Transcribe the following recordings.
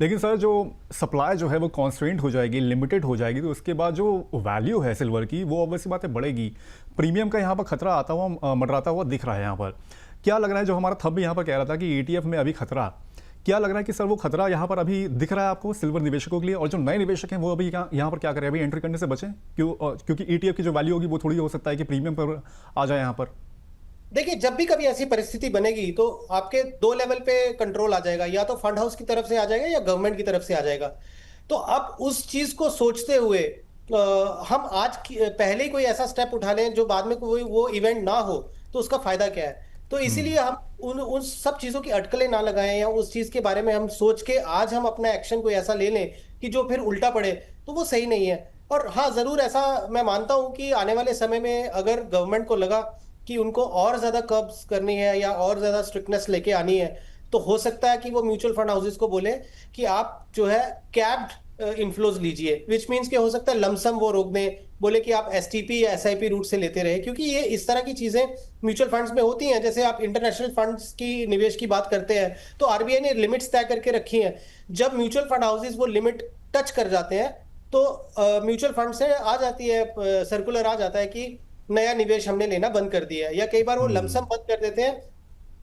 लेकिन सर जो सप्लाई जो है वो कॉन्स्ट्रेंट हो जाएगी, लिमिटेड हो जाएगी, तो उसके बाद जो वैल्यू है सिल्वर की वो ऑब्वियसली बात है बढ़ेगी। प्रीमियम का यहाँ पर खतरा आता हुआ मंडराता हुआ दिख रहा है यहाँ पर। क्या लग रहा है, जो हमारा थंब यहाँ पर कह रहा था कि ईटीएफ में अभी खतरा, क्या लग रहा है कि सर वो खतरा यहाँ पर अभी दिख रहा है आपको सिल्वर निवेशकों के लिए? और जो नए निवेशक हैं वो अभी यहाँ पर क्या करें, अभी एंट्री करने से बचें? क्योंकि ईटीएफ की जो वैल्यू होगी वो थोड़ी हो सकता है कि प्रीमियम पर आ जाए यहाँ पर। देखिए, जब भी कभी ऐसी परिस्थिति बनेगी तो आपके दो लेवल पे कंट्रोल आ जाएगा, या तो फंड हाउस की तरफ से आ जाएगा या गवर्नमेंट की तरफ से आ जाएगा। तो अब उस चीज को सोचते हुए हम पहले ही कोई ऐसा स्टेप उठा लें जो बाद में कोई वो इवेंट ना हो, तो उसका फायदा क्या है? तो हम्म। इसीलिए हम उन सब चीजों की अटकलें ना लगाएं, या उस चीज के बारे में हम सोच के आज हम अपना एक्शन कोई ऐसा ले लें कि जो फिर उल्टा पड़े, तो वो सही नहीं है। और हाँ, जरूर ऐसा मैं मानता हूं कि आने वाले समय में अगर गवर्नमेंट को लगा कि उनको और ज्यादा कर्ब्स करनी है या और ज्यादा स्ट्रिक्टनेस लेके आनी है, तो हो सकता है कि वो म्यूचुअल फंड हाउसेस को बोले कि आप जो है कैप्ड इनफ्लोज लीजिए, विच मीन्स कि हो सकता है लमसम वो रोक दें, बोले कि आप एसटीपी या एसआईपी रूट से लेते रहे, क्योंकि ये इस तरह की चीजें म्यूचुअल फंड्स में होती हैं। जैसे आप इंटरनेशनल फंड्स की निवेश की बात करते हैं, तो आरबीआई ने लिमिट्स तय करके रखी हैं। जब म्यूचुअल फंड हाउसेस वो लिमिट टच कर जाते हैं, तो म्यूचुअल फंड से आ जाती है, सर्कुलर आ जाता है कि नया निवेश हमने लेना बंद कर दिया है, या कई बार वो लमसम बंद कर देते हैं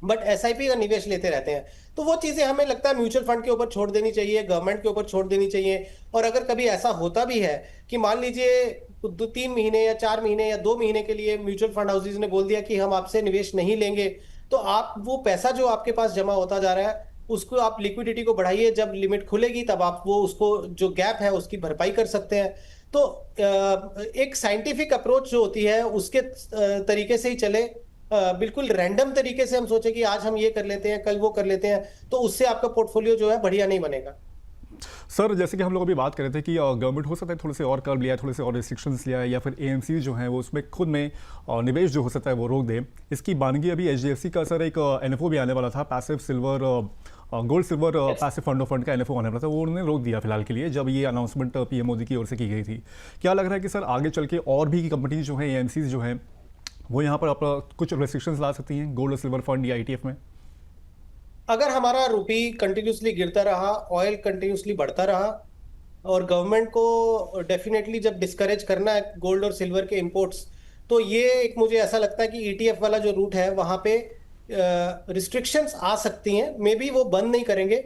बट एसआईपी का निवेश लेते रहते हैं। तो वो चीजें हमें लगता है म्यूचुअल फंड के ऊपर छोड़ देनी चाहिए, गवर्नमेंट के ऊपर छोड़ देनी चाहिए। और अगर कभी ऐसा होता भी है कि मान लीजिए 3 महीने या 4 महीने या 2 महीने के लिए म्यूचुअल फंड हाउसेज ने बोल दिया कि हम आपसे निवेश नहीं लेंगे, तो आप वो पैसा जो आपके पास जमा होता जा रहा है उसको आप लिक्विडिटी को बढ़ाइए, जब लिमिट खुलेगी तब आप वो उसको जो गैप है उसकी भरपाई कर सकते हैं। तो एक साइंटिफिक अप्रोच जो होती है उसके तरीके से ही चले। बिल्कुल रैंडम तरीके से हम सोचे कि आज हम ये कर लेते हैं, कल वो कर लेते हैं, तो उससे आपका पोर्टफोलियो जो है बढ़िया नहीं बनेगा। सर जैसे कि हम लोग अभी बात कर रहे थे कि गवर्नमेंट हो सकता है थोड़े से और कर्व लिया है, थोड़े से और रिस्ट्रिक्शंस लिया है, या फिर एएमसी जो है वो उसमें खुद में निवेश जो हो सकता है वो रोक दे। इसकी बानगी अभी एचडीएफसी का सर एक एनएफओ भी आने वाला था, passive silver gold silver Yes. Passive fund of fund का एनएफओ आने वाला था, वो उन्होंने रोक दिया फिलहाल के लिए, जब ये अनाउंसमेंट पीएम मोदी की ओर से की गई थी। क्या लग रहा है कि सर आगे चल के और भी कंपनीज जो है, एएमसी जो है, वो यहाँ पर कुछ रेस्ट्रिक्शंस ला सकती हैं गोल्ड और सिल्वर फंड या ईटीएफ में? अगर हमारा रुपी कंटिन्यूसली गिरता रहा, ऑयल कंटिन्यूसली बढ़ता रहा, और गवर्नमेंट को डेफिनेटली जब डिस्करेज करना है गोल्ड और सिल्वर के इंपोर्ट्स, तो ये एक मुझे ऐसा लगता है कि ईटीएफ वाला जो रूट है वहां पे रिस्ट्रिक्शंस आ सकती हैं। मे बी वो बंद नहीं करेंगे,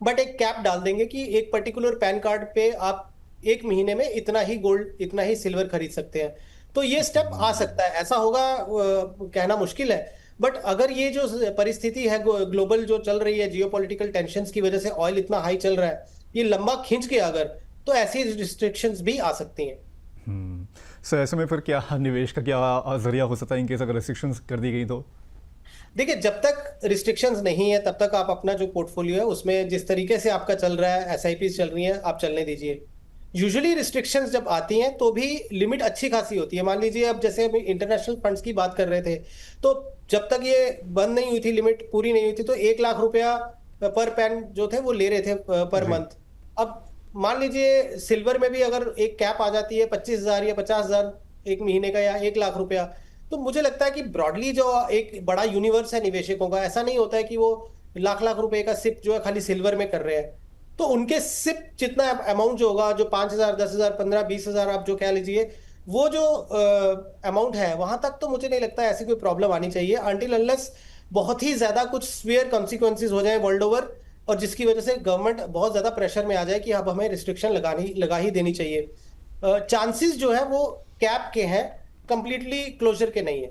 बट एक कैप डाल देंगे कि एक पर्टिकुलर पैन कार्ड पे आप 1 महीने में इतना ही गोल्ड इतना ही सिल्वर खरीद सकते हैं। तो ये स्टेप आ सकता है, ऐसा होगा कहना मुश्किल है। बट अगर ये जो परिस्थिति है ग्लोबल जो चल रही है, जियोपॉलिटिकल टेंशंस की वजह से ऑयल इतना हाई चल रहा है, ये लंबा खींच के अगर, तो ऐसी रिस्ट्रिक्शंस भी आ सकती हैं। सर ऐसे में फिर क्या निवेश का क्या जरिया हो सकता है इनकेस अगर रेस्ट्रिक्शंस कर दी गई तो? देखिए, जब तक रिस्ट्रिक्शंस नहीं है तब तक आप अपना जो पोर्टफोलियो है उसमें जिस तरीके से आपका चल रहा है, एसआईपी चल रही है, आप चलने दीजिए। यूजुअली रिस्ट्रिक्शंस जब आती हैं तो भी लिमिट अच्छी खासी होती है। मान लीजिए अब जैसे हम इंटरनेशनल फंड्स की बात कर रहे थे, तो जब तक ये बंद नहीं हुई थी, लिमिट पूरी नहीं हुई थी, तो 1 लाख रुपया पर पैन जो थे वो ले रहे थे पर जी। मंथ। अब मान लीजिए सिल्वर में भी अगर एक कैप आ जाती है 25,000 या 50,000 1 महीने का, या 1 लाख रुपया, तो मुझे लगता है कि ब्रॉडली जो एक बड़ा यूनिवर्स है निवेशकों का, ऐसा नहीं होता है कि वो लाख लाख रुपए का सिप जो है खाली सिल्वर में कर रहे हैं। तो उनके सिप जितना अमाउंट जो होगा, जो 5,000 10,000 15 20,000 आप जो कह लीजिए, वो जो अमाउंट है वहां तक, तो मुझे नहीं लगता है ऐसी कोई प्रॉब्लम आनी चाहिए, अनटिल अनलेस बहुत ही ज्यादा कुछ स्वीयर कॉन्सिक्वेंसेज हो जाए वर्ल्ड ओवर, और जिसकी वजह से गवर्नमेंट बहुत ज्यादा प्रेशर में आ जाए कि अब हमें रिस्ट्रिक्शन लगा ही देनी चाहिए। चांसेस जो है वो कैप के हैं, कंप्लीटली क्लोजर के नहीं है।